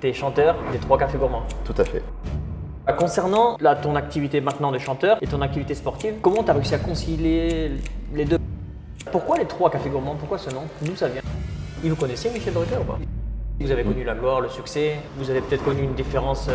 Tu es chanteur des Trois Cafés Gourmands. Tout à fait. Concernant ton activité maintenant de chanteur et ton activité sportive, comment tu as réussi à concilier les deux? Pourquoi les Trois Cafés Gourmands? Pourquoi ce nom? D'où ça vient? Vous connaissez Michel Drucker ou pas? Vous avez connu la gloire, le succès, vous avez peut-être connu une différence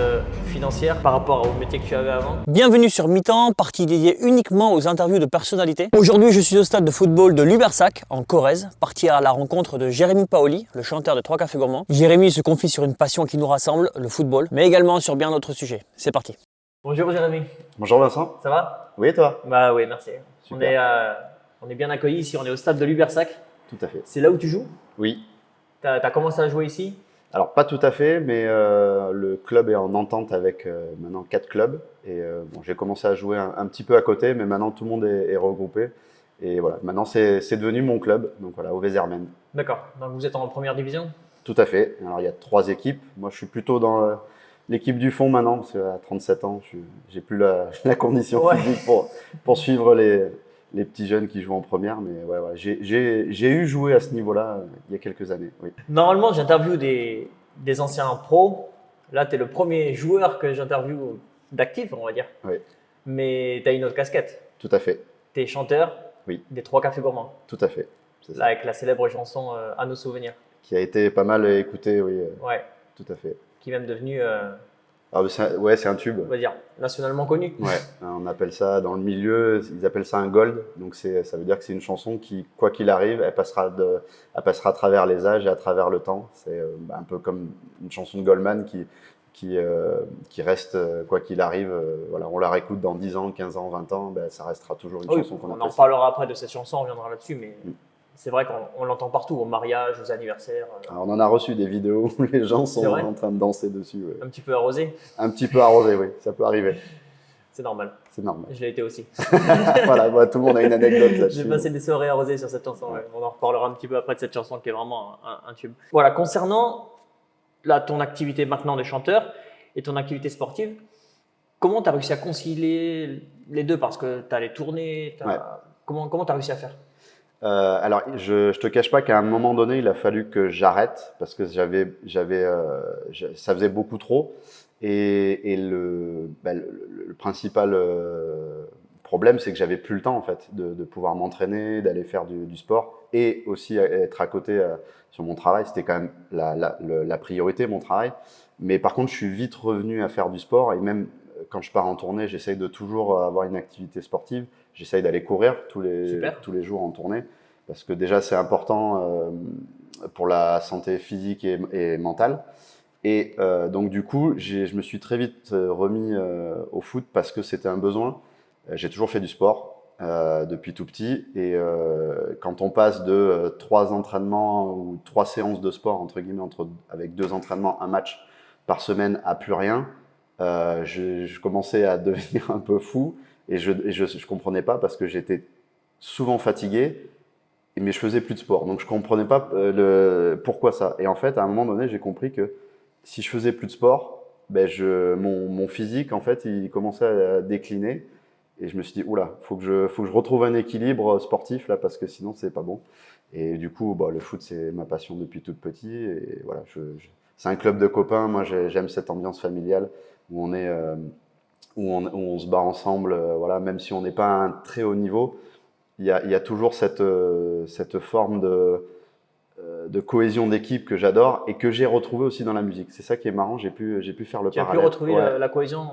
financière par rapport au métier que tu avais avant. Bienvenue sur Mi-temps, partie dédiée uniquement aux interviews de personnalités. Aujourd'hui, je suis au stade de football de Lubersac, en Corrèze, parti à la rencontre de Jérémy Paoli, le chanteur de Trois Cafés Gourmands. Jérémy se confie sur une passion qui nous rassemble, le football, mais également sur bien d'autres sujets. C'est parti. Bonjour Jérémy, Bonjour Vincent. ça va? Oui et toi? Bah oui, merci. Super. On est bien accueillis ici, on est au stade de Lubersac. Tout à fait. C'est là où tu joues? Oui. Tu as commencé à jouer ici? Alors pas tout à fait, mais le club est en entente avec maintenant 4 clubs. Et bon, j'ai commencé à jouer un petit peu à côté, mais maintenant tout le monde est regroupé. Et voilà, maintenant c'est devenu mon club, donc voilà, au Vézermen. D'accord, donc vous êtes en première division? Tout à fait. Alors il y a 3 équipes. Moi je suis plutôt dans l'équipe du fond maintenant, parce qu'à 37 ans, j'ai plus la condition Ouais. physique pour suivre les petits jeunes qui jouent en première. Mais ouais, j'ai eu joué à ce niveau-là il y a quelques années. Oui. Normalement, j'interviewe des anciens pros. Là, tu es le premier joueur que j'interviewe d'actif, on va dire. Oui, Mais tu as une autre casquette. tout à fait. Tu es chanteur Oui. des Trois Cafés Gourmands. Tout à fait. C'est Là, ça. avec la célèbre chanson À nos souvenirs. Qui a été pas mal écouté, oui, Ouais. tout à fait. Qui est même devenue, Ouais, c'est un tube. on va dire, nationalement connue. Ouais, on appelle ça dans le milieu, ils appellent ça un gold. Donc ça veut dire que c'est une chanson qui, quoi qu'il arrive, elle passera à travers les âges et à travers le temps. C'est un peu comme une chanson de Goldman qui reste, quoi qu'il arrive, voilà, on la réécoute dans 10 ans, 15 ans, 20 ans, ça restera toujours une Oui, chanson qu'on on en apprécie. reparlera après de cette chanson, on reviendra là-dessus, mais Mm. c'est vrai qu'on l'entend partout, au mariage, aux anniversaires, Alors, on en a reçu des vidéos où les gens sont C'est vrai en train de danser dessus. Ouais. un petit peu arrosé. Un petit peu arrosé, oui, ça peut arriver. C'est normal. C'est normal. Je l'ai été aussi. Voilà, tout le monde a une anecdote J'ai là-dessus. passé des soirées arrosées sur cette chanson. Ouais. Ouais. On en reparlera un petit peu après de cette chanson qui est vraiment un tube. Voilà, concernant ton activité maintenant de chanteur et ton activité sportive, comment tu as réussi à concilier les deux? Parce que tu as les tournées, Ouais. Comment tu as réussi à faire? Alors, je te cache pas qu'à un moment donné, il a fallu que j'arrête parce que ça faisait beaucoup trop. Et le principal problème, c'est que j'avais plus le temps en fait de pouvoir m'entraîner, d'aller faire du sport et aussi être à côté sur mon travail. C'était quand même la priorité, mon travail. Mais par contre, je suis vite revenu à faire du sport et même quand je pars en tournée, j'essaye de toujours avoir une activité sportive. J'essaye d'aller courir tous les jours en tournée parce que déjà c'est important pour la santé physique et mentale. Et donc du coup, je me suis très vite remis au foot parce que c'était un besoin. J'ai toujours fait du sport depuis tout petit et quand on passe de 3 entraînements ou 3 séances de sport entre guillemets avec 2 entraînements, un match par semaine à plus rien, je commençais à devenir un peu fou et je comprenais pas parce que j'étais souvent fatigué mais je faisais plus de sport. Donc je comprenais pas pourquoi ça. Et en fait, à un moment donné, j'ai compris que si je faisais plus de sport, mon physique, en fait, il commençait à décliner. Et je me suis dit, oula, faut que je retrouve un équilibre sportif là, parce que sinon, c'est pas bon. Et du coup, le foot, c'est ma passion depuis tout petit. Et voilà, c'est un club de copains. Moi, j'aime cette ambiance familiale où on est, où on se bat ensemble. Voilà, même si on n'est pas à un très haut niveau, il y a toujours cette forme de cohésion d'équipe que j'adore et que j'ai retrouvé aussi dans la musique. C'est ça qui est marrant, j'ai pu faire le Tu as pu parallèle. retrouver Ouais. la cohésion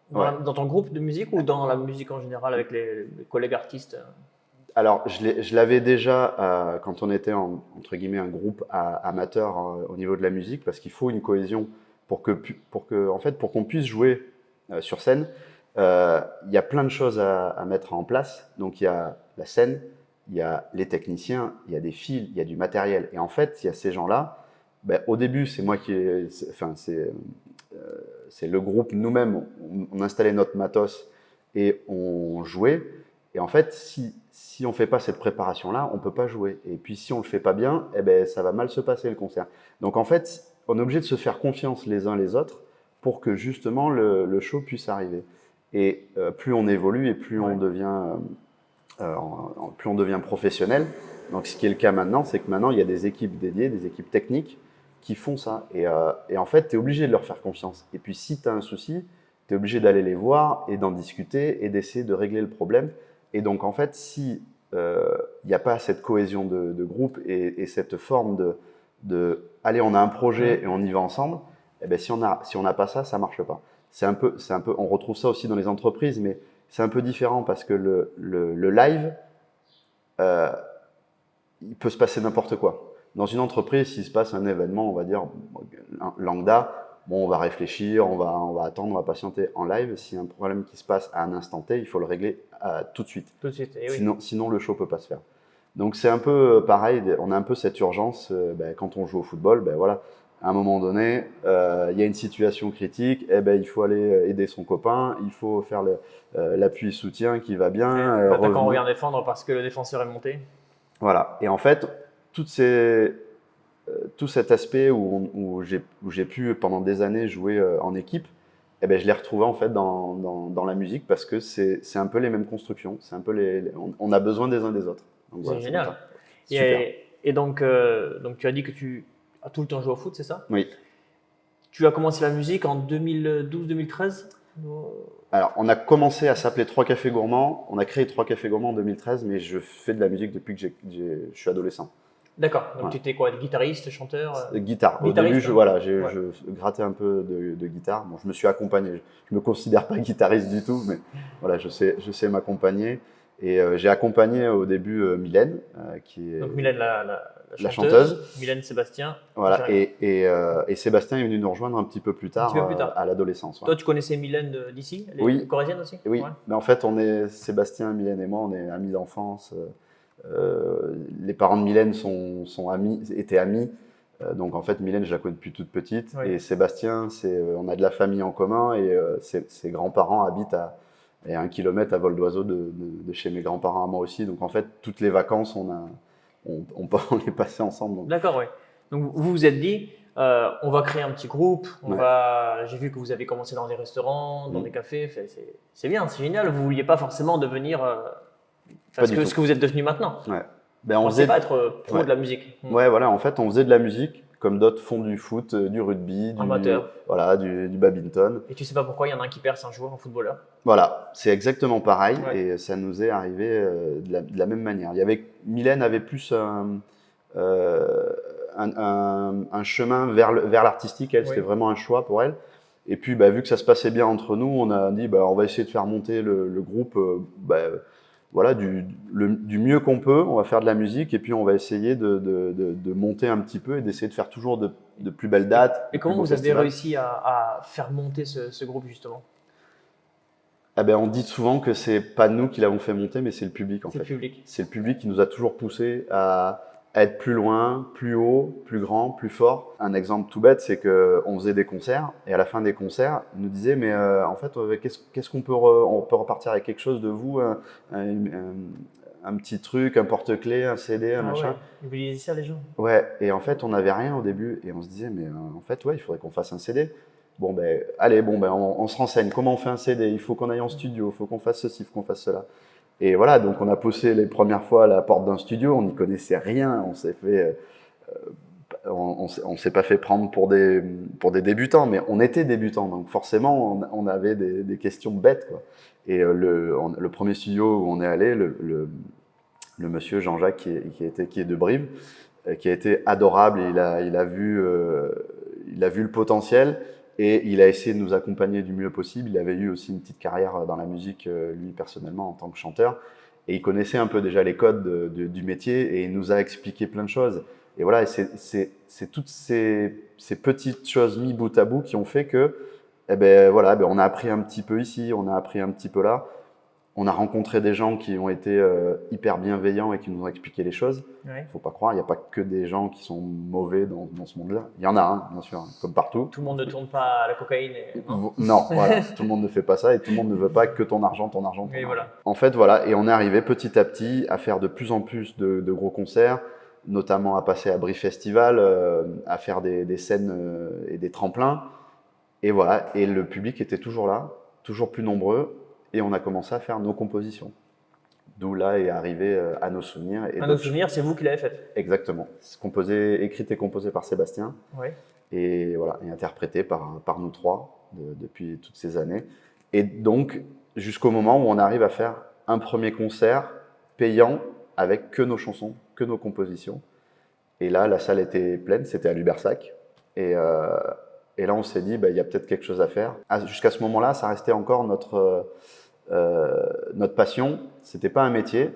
dans, Ouais. dans ton groupe de musique ou dans la musique en général avec les collègues artistes? Alors, je l'avais déjà quand on était entre guillemets un groupe amateur au niveau de la musique, parce qu'il faut une cohésion pour qu'on puisse jouer sur scène. Il y a plein de choses à mettre en place. Donc, il y a la scène, il y a les techniciens, il y a des fils, il y a du matériel. Et en fait, il y a ces gens-là. Au début, c'est moi c'est le groupe nous-mêmes. On installait notre matos et on jouait. Et en fait, si on ne fait pas cette préparation-là, on ne peut pas jouer. Et puis, si on ne le fait pas bien, ça va mal se passer le concert. Donc, en fait, on est obligé de se faire confiance les uns les autres pour que justement le show puisse arriver. Et plus on évolue et plus on devient professionnel. Donc, ce qui est le cas maintenant, c'est que maintenant, il y a des équipes dédiées, des équipes techniques qui font ça. Et en fait, tu es obligé de leur faire confiance. Et puis, si tu as un souci, tu es obligé d'aller les voir et d'en discuter et d'essayer de régler le problème. Et donc, en fait, si il n'y a pas cette cohésion de groupe et cette forme allez, on a un projet et on y va ensemble, eh ben, si on n'a pas ça, ça ne marche pas. On retrouve ça aussi dans les entreprises, mais c'est un peu différent parce que le live, il peut se passer n'importe quoi. Dans une entreprise, s'il se passe un événement, on va dire lambda, bon, on va réfléchir, on va attendre, on va patienter. En live, s'il y a un problème qui se passe à un instant T, il faut le régler tout de suite. Tout de suite, et oui. Sinon, le show peut pas se faire. Donc c'est un peu pareil, on a un peu cette urgence quand on joue au football, voilà, à un moment donné, il y a une situation critique, il faut aller aider son copain, il faut faire l'appui soutien qui va bien. L'attaquant revient défendre parce que le défenseur est monté. Voilà, et en fait, tout cet aspect où j'ai pu pendant des années jouer en équipe, je l'ai retrouvé en fait dans la musique parce que c'est un peu les mêmes constructions, c'est un peu on a besoin des uns des autres. Donc, c'est génial. Super. Et donc tu as dit que tu as tout le temps joué au foot, c'est ça? Oui. Tu as commencé la musique en 2012-2013? Alors, on a commencé à s'appeler Trois Cafés Gourmands. On a créé Trois Cafés Gourmands en 2013, mais je fais de la musique depuis que je suis adolescent. D'accord. Donc voilà. Tu étais quoi, guitariste, chanteur? Guitare. Au début, je grattais un peu de guitare. Bon, je me suis accompagné. Je me considère pas guitariste du tout, mais voilà, je sais m'accompagner. Et j'ai accompagné au début Mylène, qui est donc Mylène la chanteuse. Mylène Sébastien. Voilà, et Sébastien est venu nous rejoindre un petit peu plus tard, à l'adolescence. Toi, tu connaissais Mylène d'ici? Elle est oui. Corrézienne aussi? Oui, ouais. Mais en fait, Sébastien, Mylène et moi, on est amis d'enfance. Les parents de Mylène étaient amis. Donc en fait, Mylène, je la connais depuis toute petite. Oui. Et Sébastien, on a de la famille en commun et ses grands-parents habitent à 1 kilomètre à vol d'oiseau de chez mes grands-parents à moi aussi. Donc en fait, toutes les vacances, on les passait ensemble. D'accord, oui. Donc vous vous êtes dit, on va créer un petit groupe. J'ai vu que vous avez commencé dans des restaurants, dans des cafés. C'est bien, c'est génial. Vous ne vouliez pas forcément devenir ce que vous êtes devenu maintenant. Ouais. On ne sait pas être pro de la musique. Ouais, voilà. En fait, on faisait de la musique comme d'autres font du foot, du rugby, amateur. Voilà, du badminton. Et tu sais pas pourquoi il y en a un qui perce un joueur, un footballeur? Voilà, c'est exactement pareil et ça nous est arrivé de la même manière. Mylène avait plus un chemin vers l'artistique, elle, c'était vraiment un choix pour elle. Et puis, vu que ça se passait bien entre nous, on a dit, on va essayer de faire monter le groupe voilà, du mieux qu'on peut. On va faire de la musique et puis on va essayer de monter un petit peu et d'essayer de faire toujours de plus belles dates. Et comment vous avez réussi à faire monter ce groupe, justement? On dit souvent que c'est pas nous qui l'avons fait monter, mais c'est le public en fait. C'est le public qui nous a toujours poussé à être plus loin, plus haut, plus grand, plus fort. Un exemple tout bête, c'est qu'on faisait des concerts et à la fin des concerts, ils nous disaient mais en fait, qu'est-ce qu'on peut on peut repartir avec quelque chose de vous, un petit truc, un porte-clés, un CD, un machin. Ouais. Vous disiez ça les gens? Ouais. Et en fait, on n'avait rien au début et on se disait mais en fait il faudrait qu'on fasse un CD. Bon allez, on se renseigne. Comment on fait un CD? Il faut qu'on aille en studio, il faut qu'on fasse ceci, il faut qu'on fasse cela. Et voilà, donc on a poussé les premières fois à la porte d'un studio, on n'y connaissait rien, on s'est pas fait prendre pour des débutants, mais on était débutants, donc forcément on avait des questions bêtes, quoi. Et le premier studio où on est allé, le monsieur Jean-Jacques qui est de Brive, qui a été adorable, il a vu le potentiel. Et il a essayé de nous accompagner du mieux possible. Il avait eu aussi une petite carrière dans la musique, lui, personnellement, en tant que chanteur. Et il connaissait un peu déjà les codes du métier et il nous a expliqué plein de choses. Et voilà, c'est toutes ces petites choses mises bout à bout qui ont fait que, on a appris un petit peu ici, on a appris un petit peu là. On a rencontré des gens qui ont été hyper bienveillants et qui nous ont expliqué les choses. Il ne faut pas croire, il n'y a pas que des gens qui sont mauvais dans ce monde-là. Il y en a, bien sûr, comme partout. Tout le monde ne tourne pas à la cocaïne. Non, voilà, tout le monde ne fait pas ça et tout le monde ne veut pas que ton argent. Et voilà. En fait, voilà, et on est arrivé petit à petit à faire de plus en plus de gros concerts, notamment à passer à Brie Festival, à faire des scènes et des tremplins. Et voilà, et le public était toujours là, toujours plus nombreux. Et on a commencé à faire nos compositions. D'où là est arrivé À nos souvenirs. Et Un autre souvenir, c'est vous qui l'avez fait. Exactement. C'est composé, écrite et composé par Sébastien. Oui. Et voilà, et interprété par nous trois depuis toutes ces années. Et donc, jusqu'au moment où on arrive à faire un premier concert payant avec que nos chansons, que nos compositions. Et là, la salle était pleine, c'était à Lubersac. Et là, on s'est dit, il y a peut-être quelque chose à faire. Jusqu'à ce moment-là, ça restait encore notre passion. C'était pas un métier.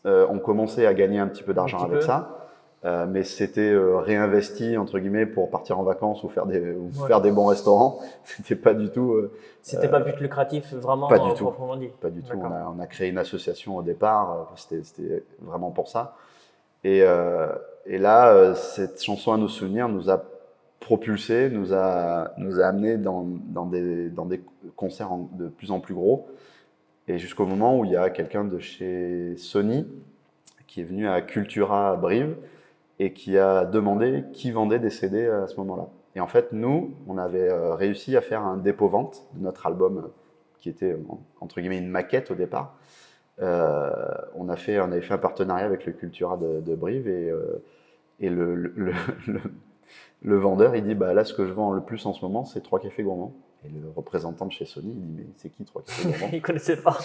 On commençait à gagner un petit peu d'argent avec ça. Mais c'était réinvesti entre guillemets pour partir en vacances ou faire des bons restaurants. C'était pas du tout. C'était pas but lucratif vraiment pas du tout. proprement dit. Pas du tout. On a créé une association au départ. C'était vraiment pour ça. Et là, cette chanson À nos souvenirs nous a propulsé, nous a amené dans des concerts de plus en plus gros. Et jusqu'au moment où il y a quelqu'un de chez Sony qui est venu à Cultura à Brive et qui a demandé qui vendait des CD à ce moment-là. Et en fait, nous, on avait réussi à faire un dépôt-vente de notre album qui était, entre guillemets, une maquette au départ. On avait fait un partenariat avec le Cultura de Brive et le vendeur, il dit, là, ce que je vends le plus en ce moment, c'est 3 cafés gourmands. Et le représentant de chez Sony, il dit, mais c'est qui 3 cafés gourmands? Il ne connaissait pas.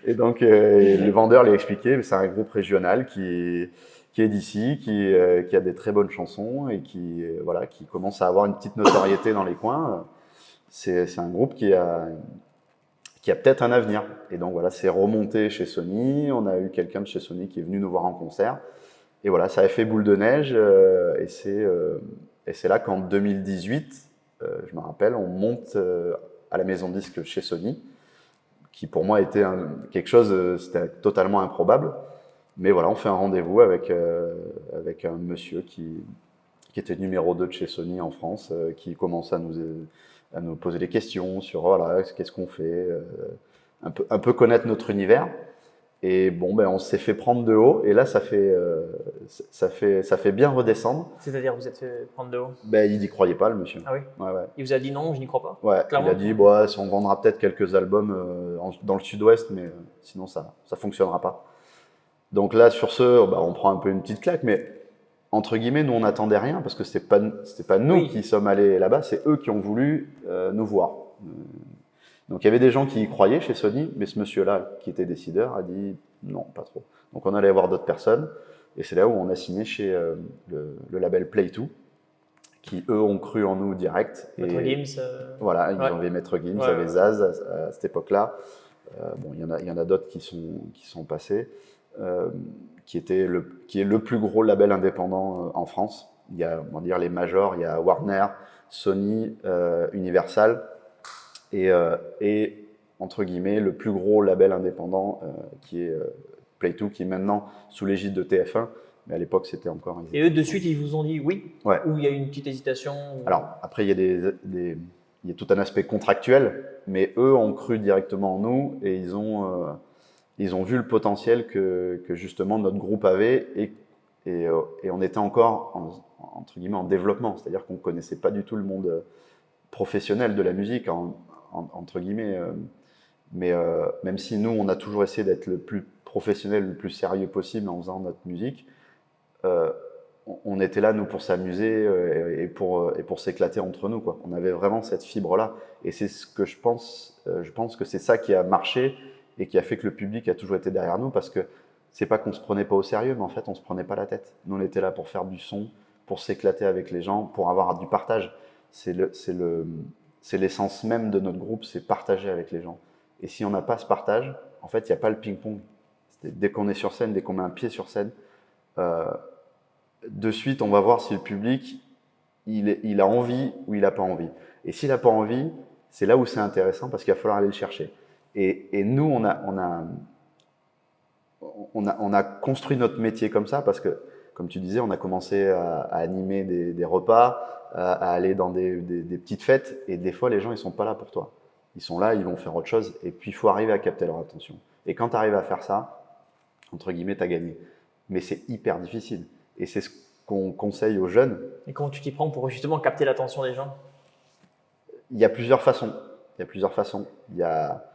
Et donc, le vendeur lui a expliqué, c'est un groupe régional qui est d'ici, qui a des très bonnes chansons et qui commence à avoir une petite notoriété dans les coins. C'est un groupe qui a peut-être un avenir. Et donc voilà, c'est remonté chez Sony. On a eu quelqu'un de chez Sony qui est venu nous voir en concert. Et voilà, ça a fait boule de neige. Et c'est là qu'en 2018, je me rappelle, on monte à la maison disque chez Sony, qui pour moi était quelque chose, c'était totalement improbable. Mais voilà, on fait un rendez-vous avec un monsieur qui était numéro 2 de chez Sony en France, qui commence à nous poser des questions sur voilà, qu'est-ce qu'on fait, un peu connaître notre univers. Et bon, on s'est fait prendre de haut, et là, ça fait bien redescendre. C'est-à-dire, vous êtes fait prendre de haut? Il n'y croyait pas, le monsieur. Ah oui? Ouais. Il vous a dit non, je n'y crois pas? Ouais, clairement. il a dit, on vendra peut-être quelques albums dans le sud-ouest, mais sinon, ça ne fonctionnera pas. Donc là, sur ce, on prend un peu une petite claque, mais entre guillemets, nous, on n'attendait rien, parce que c'était pas nous qui sommes allés là-bas, c'est eux qui ont voulu nous voir. Donc il y avait des gens qui y croyaient chez Sony, mais ce monsieur-là, qui était décideur, a dit non, pas trop. Donc on allait voir d'autres personnes, et c'est là où on a signé chez le label Play2, qui eux ont cru en nous direct. Maître Gims. Voilà, ils avaient Maître Gims, ils avaient Zaz à cette époque-là. Il y en a d'autres qui sont passés, qui est le plus gros label indépendant en France. Il y a, on va dire, les majors, il y a Warner, Sony, Universal, et entre guillemets le plus gros label indépendant qui est Play2, qui est maintenant sous l'égide de TF1, mais à l'époque c'était encore... Et eux de suite ils vous ont dit oui? Ouais. Ou il y a eu une petite hésitation? Alors après il y a tout un aspect contractuel, mais eux ont cru directement en nous et ils ont vu le potentiel que justement notre groupe avait et on était encore entre guillemets en développement, c'est-à-dire qu'on ne connaissait pas du tout le monde professionnel de la musique entre guillemets, mais même si nous on a toujours essayé d'être le plus professionnel, le plus sérieux possible en faisant notre musique, on était là nous pour s'amuser et pour s'éclater entre nous, quoi. On avait vraiment cette fibre là et c'est ce que je pense que c'est ça qui a marché et qui a fait que le public a toujours été derrière nous, parce que c'est pas qu'on se prenait pas au sérieux, mais en fait on se prenait pas la tête. Nous on était là pour faire du son, pour s'éclater avec les gens, pour avoir du partage. C'est l'essence même de notre groupe, c'est partager avec les gens. Et si on n'a pas ce partage, en fait, il n'y a pas le ping-pong. Dès qu'on est sur scène, dès qu'on met un pied sur scène, de suite, on va voir si le public, il a envie ou il n'a pas envie. Et s'il n'a pas envie, c'est là où c'est intéressant, parce qu'il va falloir aller le chercher. Et nous, on a construit notre métier comme ça, parce que, comme tu disais, on a commencé à animer des repas, à aller dans des petites fêtes, et des fois les gens ils sont pas là pour toi, ils sont là, ils vont faire autre chose, et puis il faut arriver à capter leur attention. Et quand tu arrives à faire ça, entre guillemets, tu as gagné. Mais c'est hyper difficile, et c'est ce qu'on conseille aux jeunes. Et comment tu t'y prends pour justement capter l'attention des gens? Il y a plusieurs façons. Il y a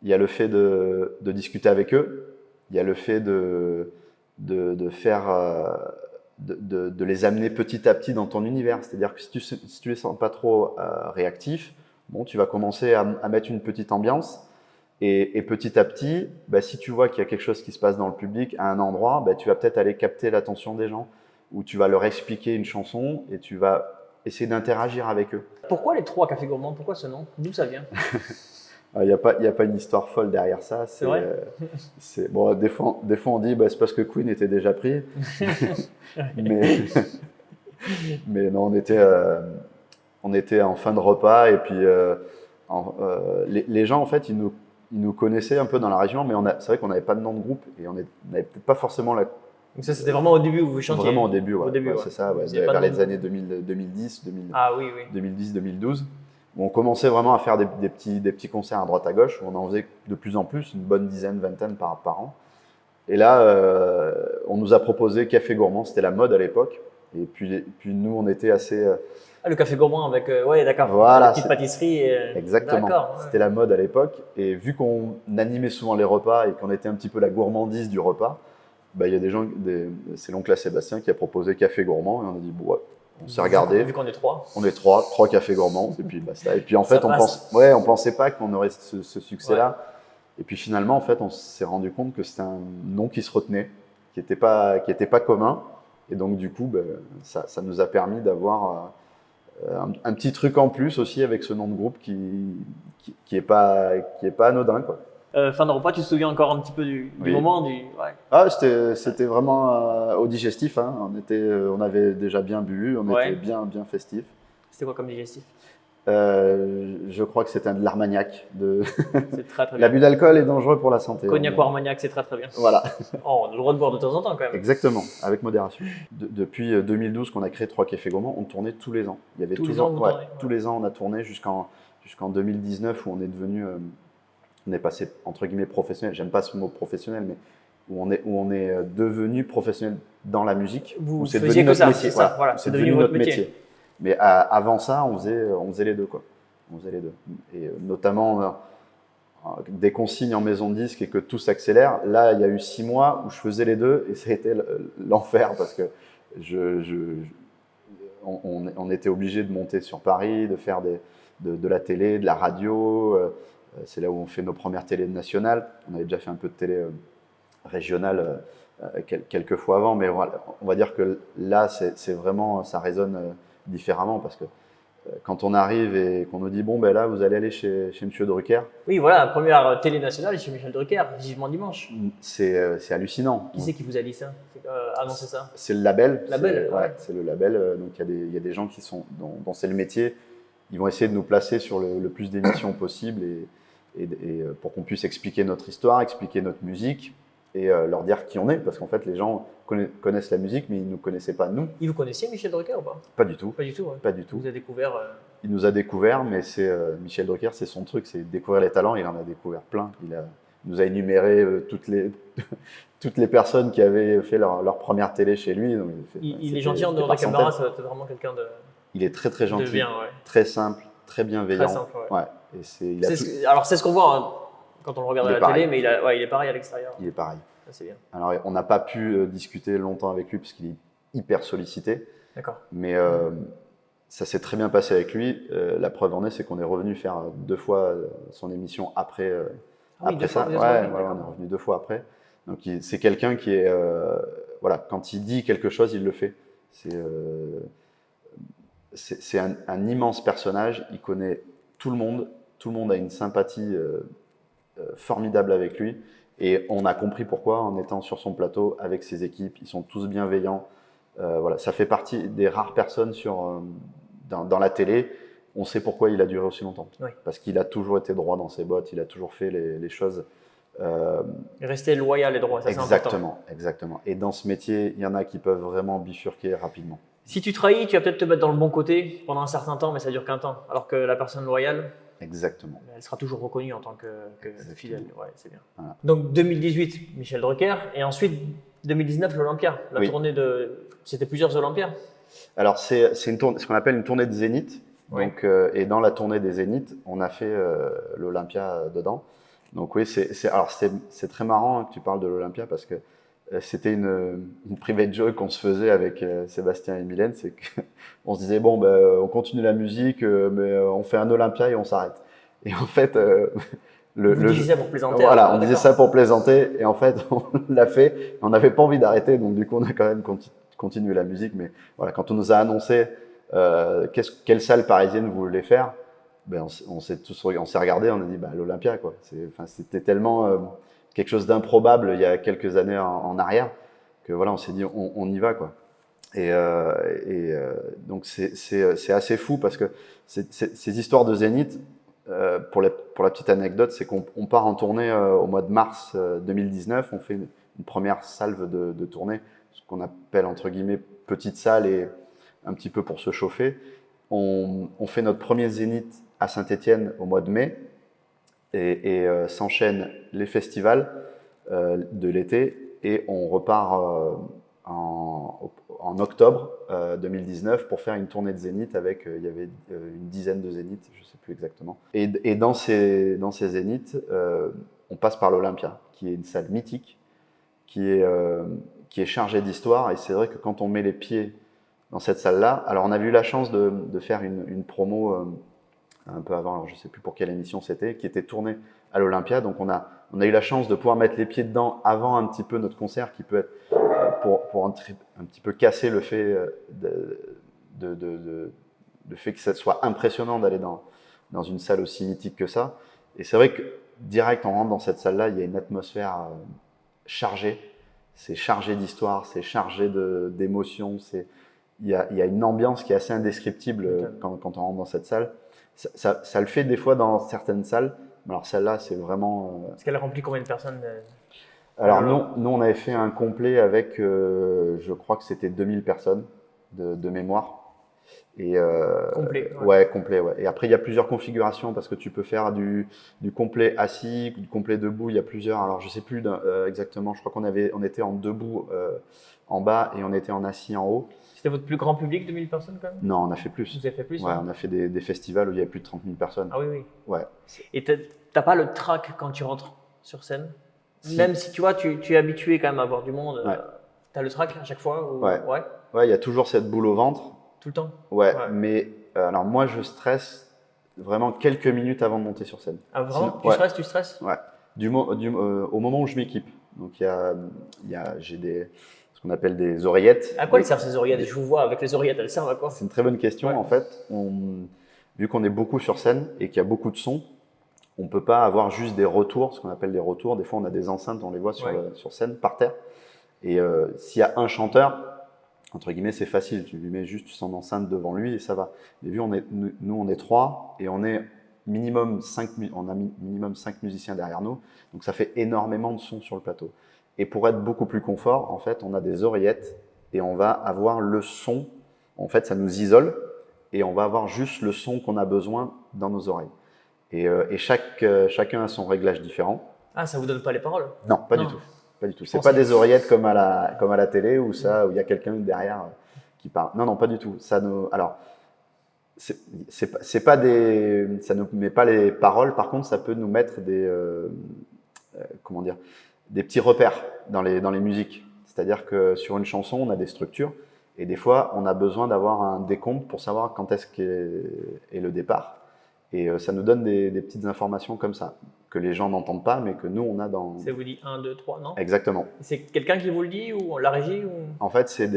il y a le fait de discuter avec eux, il y a le fait de faire, de les amener petit à petit dans ton univers. C'est-à-dire que si tu les sens pas trop réactifs, bon, tu vas commencer à mettre une petite ambiance. Et petit à petit, bah, si tu vois qu'il y a quelque chose qui se passe dans le public à un endroit, bah, tu vas peut-être aller capter l'attention des gens, ou tu vas leur expliquer une chanson et tu vas essayer d'interagir avec eux. Pourquoi les 3 cafés gourmands? Pourquoi ce nom? D'où ça vient? Il n'y a pas une histoire folle derrière ça. C'est vrai. Bon, des fois on dit bah, c'est parce que Queen était déjà pris. mais non, on était en fin de repas et puis les gens en fait ils nous connaissaient un peu dans la région, mais c'est vrai qu'on n'avait pas de nom de groupe et on n'avait peut-être pas forcément la. Donc ça c'était vraiment au début où vous chantiez? Vraiment au début, ouais. Au début, Ouais, ouais. c'est ça, ouais. Vous aviez Vers pas de les nom. années 2010, Ah oui, oui. 2010-2012. On commençait vraiment à faire des petits concerts à droite à gauche. On en faisait de plus en plus, une bonne dizaine, vingtaine par an. Et là, on nous a proposé Café Gourmand, c'était la mode à l'époque. Et puis nous, on était assez. Ah, le café gourmand avec, ouais, d'accord. Voilà, la petite pâtisserie. Exactement. D'accord. Ouais. C'était la mode à l'époque. Et vu qu'on animait souvent les repas et qu'on était un petit peu la gourmandise du repas, bah, il y a des gens, c'est l'oncle à Sébastien qui a proposé Café Gourmand. Et on a dit, bon, ouais. On s'est regardé. Vu qu'on est 3. On est trois cafés gourmands, et puis basta. Et puis en fait, on pensait pas qu'on aurait ce succès-là. Ouais. Et puis finalement, en fait, on s'est rendu compte que c'était un nom qui se retenait, qui était pas commun. Et donc du coup, ben, ça nous a permis d'avoir un petit truc en plus aussi avec ce nom de groupe qui est pas anodin, quoi. Fin de repas, tu te souviens encore un petit peu du Oui. moment ouais. Ah, c'était vraiment au digestif. Hein. On avait déjà bien bu, on était bien festif. C'était quoi comme digestif? Je crois que c'était de l'Armagnac. C'est très bien. L'abus d'alcool est dangereux pour la santé. Cognac ou Armagnac, c'est très bien. Voilà. Oh, on a le droit de boire de temps en temps quand même. Exactement, avec modération. Depuis 2012 qu'on a créé 3 cafés gourmands, on tournait tous les ans. Il y avait tous les ans, tous les ans, on a tourné jusqu'en 2019 où on est devenu, on est passé entre guillemets professionnel. J'aime pas ce mot professionnel, mais où on est devenu professionnel dans la musique. Vous c'est faisiez devenu que notre ça, métier. c'est ça. Voilà, c'est devenu notre métier. Mais avant ça, on faisait les deux, quoi. On faisait les deux. Et notamment, dès qu'on signe en maison de disque et que tout s'accélère, là, il y a eu 6 mois où je faisais les deux et ça a été l'enfer parce que on était obligé de monter sur Paris, de faire de la télé, de la radio. C'est là où on fait nos premières télés nationales. On avait déjà fait un peu de télé régionale quelques fois avant, mais voilà, on va dire que là, c'est vraiment, ça résonne différemment parce que quand on arrive et qu'on nous dit bon ben là vous allez aller chez Monsieur Drucker. Oui voilà, la première télé nationale chez Michel Drucker, vivement dimanche. C'est hallucinant. Qui c'est qui vous a dit ça, annoncé ça? C'est le label. Ouais. C'est le label. Donc il y a des gens qui sont dont c'est le métier. Ils vont essayer de nous placer sur le plus d'émissions possible et pour qu'on puisse expliquer notre histoire, expliquer notre musique et leur dire qui on est parce qu'en fait les gens connaissent la musique mais ils ne nous connaissaient pas nous. Ils vous connaissiez Michel Drucker ou pas? Pas du tout. Pas du tout. Ouais. Pas du tout. Il vous a découvert. Il nous a découvert, mais c'est Michel Drucker, c'est son truc, c'est découvrir les talents. Il en a découvert plein. Il nous a énuméré toutes les personnes qui avaient fait leur première télé chez lui. Donc, il est gentil en dehors de la caméra, c'est vraiment quelqu'un de. Il est très gentil, bien, très simple, très bienveillant. Très simple, ouais. Et alors c'est ce qu'on voit hein, quand on le regarde à la télé, mais il est pareil à l'extérieur. Il est pareil. Ça, c'est bien. Alors on n'a pas pu discuter longtemps avec lui parce qu'il est hyper sollicité. D'accord. Mais ça s'est très bien passé avec lui. La preuve en est, c'est qu'on est revenu faire 2 fois son émission après ça. On est revenu 2 fois après. Donc c'est quelqu'un qui est voilà, quand il dit quelque chose, il le fait. C'est un immense personnage. Il connaît tout le monde. Tout le monde a une sympathie formidable avec lui. Et on a compris pourquoi en étant sur son plateau avec ses équipes. Ils sont tous bienveillants. Voilà, ça fait partie des rares personnes dans la télé. On sait pourquoi il a duré aussi longtemps. Oui. Parce qu'il a toujours été droit dans ses bottes. Il a toujours fait les choses. Rester loyal et droit, ça c'est important. Exactement. Et dans ce métier, il y en a qui peuvent vraiment bifurquer rapidement. Si tu trahis, tu vas peut-être te mettre dans le bon côté pendant un certain temps, mais ça dure qu'un temps. Alors que la personne loyale, exactement, elle sera toujours reconnue en tant que fidèle. Ouais, c'est bien. Voilà. Donc 2018, Michel Drucker, et ensuite 2019, l'Olympia. La tournée c'était plusieurs Olympias. Alors c'est ce qu'on appelle une tournée de Zénith. Oui. Donc, et dans la tournée des Zénith, on a fait l'Olympia dedans. Donc oui, c'est très marrant que tu parles de l'Olympia parce que c'était une private joke qu'on se faisait avec Sébastien et Mylène, c'est qu'on se disait bon ben on continue la musique, mais on fait un Olympia et on s'arrête. Et en fait, Vous disiez ça pour plaisanter. voilà, on disait ça pour plaisanter et en fait on l'a fait. On n'avait pas envie d'arrêter, donc du coup on a quand même continué la musique. Mais voilà, quand on nous a annoncé quelle salle parisienne vous voulez faire, ben on s'est regardé, on a dit bah l'Olympia quoi. C'était tellement quelque chose d'improbable il y a quelques années en arrière que voilà on s'est dit on y va quoi. Donc c'est assez fou parce que ces histoires de Zénith, pour la petite anecdote, c'est qu'on part en tournée au mois de mars 2019, on fait une première salve de tournée, ce qu'on appelle entre guillemets petite salle et un petit peu pour se chauffer. On fait notre premier Zénith à Saint-Étienne au mois de mai et s'enchaînent les festivals de l'été et on repart en octobre 2019 pour faire une tournée de Zénith avec, il y avait une dizaine de Zéniths, je ne sais plus exactement. Et dans ces Zéniths, on passe par l'Olympia, qui est une salle mythique, qui est chargée d'histoire. Et c'est vrai que quand on met les pieds dans cette salle-là, alors on avait eu la chance de faire une promo un peu avant, alors je ne sais plus pour quelle émission c'était, qui était tournée à l'Olympia. Donc on a eu la chance de pouvoir mettre les pieds dedans avant un petit peu notre concert, qui peut être pour un petit peu casser le fait le fait que ça soit impressionnant d'aller dans une salle aussi mythique que ça. Et c'est vrai que direct on rentre dans cette salle-là, il y a une atmosphère chargée. C'est chargé d'histoire, c'est chargé d'émotions. Il y a une ambiance qui est assez indescriptible quand on rentre dans cette salle. Ça le fait des fois dans certaines salles. Mais alors celle-là, c'est vraiment… Est-ce qu'elle remplit combien de personnes Alors nous, on avait fait un complet avec, je crois que c'était 2000 personnes de mémoire. Et, complet. Ouais, complet. Ouais. Et après, il y a plusieurs configurations parce que tu peux faire du complet assis, du complet debout. Il y a plusieurs. Alors je sais plus exactement. Je crois on était en debout en bas et on était en assis en haut. C'était votre plus grand public, 2000 personnes quand même? Non, on a fait plus. Vous avez fait plus? Ouais, on a fait des festivals où il y a plus de 30 000 personnes. Ah oui, oui. Ouais. Et t'as pas le trac quand tu rentres sur scène? Si. Même si tu vois, tu es habitué quand même à voir du monde, Ouais. t'as le trac à chaque fois ou... Ouais. Ouais, il y a toujours cette boule au ventre. Tout le temps? Ouais. Mais alors moi, je stresse vraiment quelques minutes avant de monter sur scène. Ah vraiment? Tu stresses? Ouais. Au moment où je m'équipe. Donc j'ai ce qu'on appelle des oreillettes. À quoi elles servent ces oreillettes? Je vous vois avec les oreillettes, elles servent à quoi? C'est une très bonne question. Ouais. En fait, vu qu'on est beaucoup sur scène et qu'il y a beaucoup de sons, on ne peut pas avoir juste des retours, ce qu'on appelle des retours. Des fois, on a des enceintes, on les voit sur scène, par terre. Et s'il y a un chanteur, entre guillemets, c'est facile. Tu lui mets juste son enceinte devant lui et ça va. Mais nous, on est 3 et on est minimum 5 musiciens derrière nous. Donc, ça fait énormément de sons sur le plateau. Et pour être beaucoup plus confort, en fait, on a des oreillettes et on va avoir le son. En fait, ça nous isole et on va avoir juste le son qu'on a besoin dans nos oreilles. Et chacun a son réglage différent. Ah, ça vous donne pas les paroles? Non, pas du tout. Pas du tout. C'est pas des oreillettes comme à la télé où il y a quelqu'un derrière qui parle. Non, pas du tout. Alors, c'est pas ça ne met pas les paroles. Par contre, ça peut nous mettre des petits repères dans les musiques. C'est-à-dire que sur une chanson, on a des structures et des fois, on a besoin d'avoir un décompte pour savoir quand est-ce qu'est le départ. Et ça nous donne des petites informations comme ça, que les gens n'entendent pas, mais que nous, on a dans… Ça vous dit 1, 2, 3, non? Exactement. C'est quelqu'un qui vous le dit ou la régie ou... En fait, c'est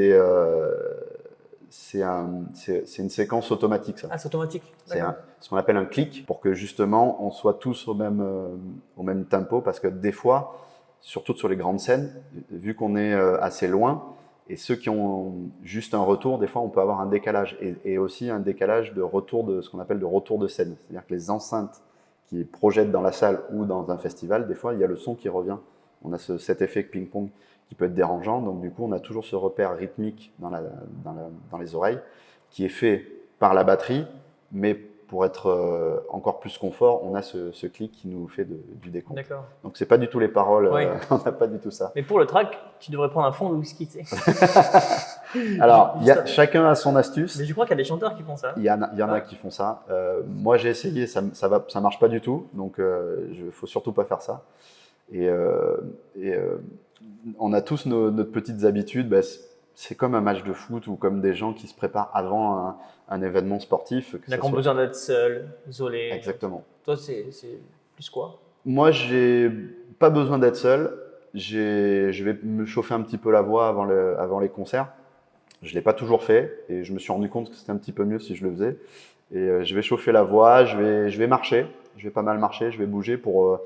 une séquence automatique, ça. Ah, c'est automatique? C'est ce qu'on appelle un clic pour que justement, on soit tous au même tempo, parce que des fois, surtout sur les grandes scènes, vu qu'on est assez loin, et ceux qui ont juste un retour, des fois, on peut avoir un décalage. Et aussi un décalage de retour ce qu'on appelle de retour de scène. C'est-à-dire que les enceintes qui projettent dans la salle ou dans un festival, des fois, il y a le son qui revient. On a cet effet ping-pong qui peut être dérangeant. Donc, du coup, on a toujours ce repère rythmique dans les oreilles qui est fait par la batterie. Mais pour être encore plus confort, on a ce clic qui nous fait du décompte. D'accord. Donc, c'est pas du tout les paroles. Oui. On n'a pas du tout ça. Mais pour le track, tu devrais prendre un fond de whisky, tu sais. Alors, chacun a son astuce. Mais je crois qu'il y a des chanteurs qui font ça. Il y en a qui font ça. Moi, j'ai essayé, ça marche pas du tout. Donc, faut surtout pas faire ça. Et on a tous notre petites habitudes. Bah, c'est comme un match de foot ou comme des gens qui se préparent avant un événement sportif. Il y en a qui ont besoin d'être seuls, isolés. Exactement. Toi, c'est plus quoi? Moi, j'ai pas besoin d'être seul. Je vais me chauffer un petit peu la voix avant les concerts. Je ne l'ai pas toujours fait et je me suis rendu compte que c'était un petit peu mieux si je le faisais. Et je vais chauffer la voix, je vais marcher, je vais pas mal marcher, je vais bouger pour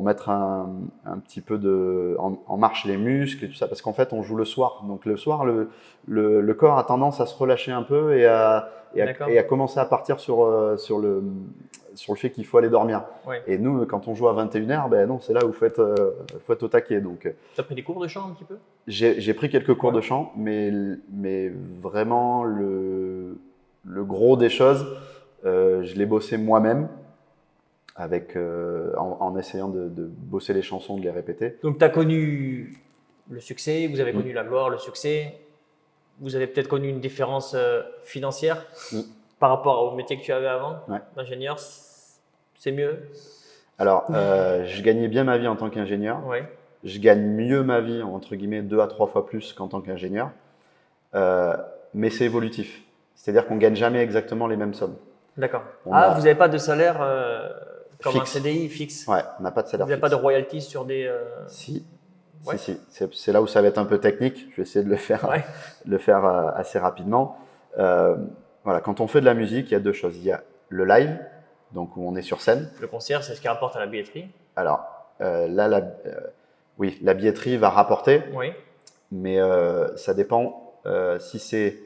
mettre un petit peu en marche les muscles et tout ça. Parce qu'en fait, on joue le soir. Donc le soir, le corps a tendance à se relâcher un peu et à commencer à partir sur le fait qu'il faut aller dormir. Ouais. Et nous, quand on joue à 21h, ben non, c'est là où il faut être au taquet. Donc, tu as pris des cours de chant un petit peu? J'ai pris quelques cours de chant, mais vraiment le gros des choses, je l'ai bossé moi-même en essayant de bosser les chansons, de les répéter. Donc tu as connu le succès, vous avez connu la gloire, le succès. Vous avez peut-être connu une différence financière par rapport au métier que tu avais avant, d'ingénieur. C'est mieux? Alors, je gagnais bien ma vie en tant qu'ingénieur. Ouais. Je gagne mieux ma vie, entre guillemets, 2 à 3 fois plus qu'en tant qu'ingénieur. Mais c'est évolutif. C'est-à-dire qu'on ne gagne jamais exactement les mêmes sommes. D'accord. Vous n'avez pas de salaire comme fixe. un CDI fixe? Ouais, on n'a pas de salaire Vous n'avez fixe. pas de royalties sur des… Si. Ouais. Si. C'est là où ça va être un peu technique. Je vais essayer de le faire assez rapidement. Voilà, quand on fait de la musique, il y a 2 choses. Il y a le live, donc où on est sur scène. Le concert, c'est ce qui rapporte à la billetterie. Alors, oui, la billetterie va rapporter, mais ça dépend si c'est